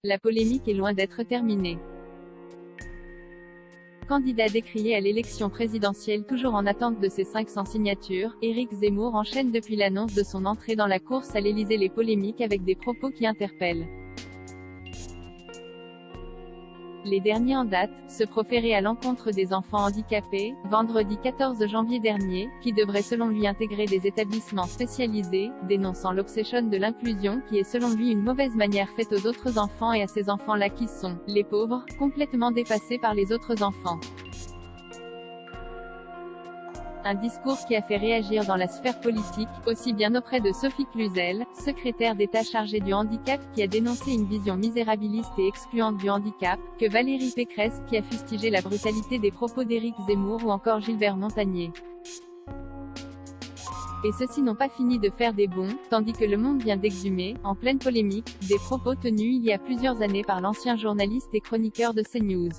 La polémique est loin d'être terminée. Candidat décrié à l'élection présidentielle toujours en attente de ses 500 signatures, Éric Zemmour enchaîne depuis l'annonce de son entrée dans la course à l'Élysée les polémiques avec des propos qui interpellent. Les derniers en date, se proférer à l'encontre des enfants handicapés, vendredi 14 janvier dernier, qui devraient selon lui intégrer des établissements spécialisés, dénonçant l'obsession de l'inclusion qui est selon lui une mauvaise manière faite aux autres enfants et à ces enfants-là qui sont, les pauvres, complètement dépassés par les autres enfants. Un discours qui a fait réagir dans la sphère politique, aussi bien auprès de Sophie Cluzel, secrétaire d'État chargée du handicap, qui a dénoncé une vision misérabiliste et excluante du handicap, que Valérie Pécresse, qui a fustigé la brutalité des propos d'Éric Zemmour ou encore Gilbert Montagné. Et ceux-ci n'ont pas fini de faire des bonds, tandis que Le Monde vient d'exhumer, en pleine polémique, des propos tenus il y a plusieurs années par l'ancien journaliste et chroniqueur de CNews.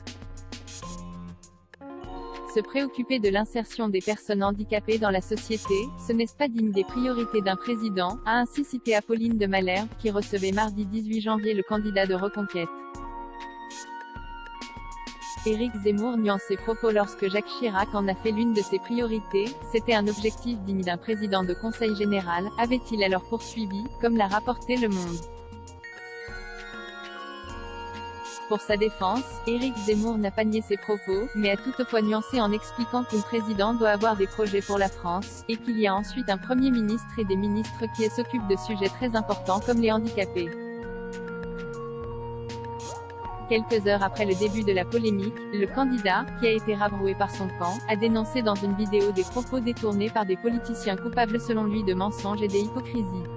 Se préoccuper de l'insertion des personnes handicapées dans la société, ce n'est pas digne des priorités d'un président, a ainsi cité Apolline de Malherbe, qui recevait mardi 18 janvier le candidat de Reconquête. Éric Zemmour nuance ses propos lorsque Jacques Chirac en a fait l'une de ses priorités, c'était un objectif digne d'un président de conseil général, avait-il alors poursuivi, comme l'a rapporté Le Monde. Pour sa défense, Éric Zemmour n'a pas nié ses propos, mais a toutefois nuancé en expliquant qu'un président doit avoir des projets pour la France, et qu'il y a ensuite un Premier ministre et des ministres qui s'occupent de sujets très importants comme les handicapés. Quelques heures après le début de la polémique, le candidat, qui a été rabroué par son camp, a dénoncé dans une vidéo des propos détournés par des politiciens coupables selon lui de mensonges et d'hypocrisie.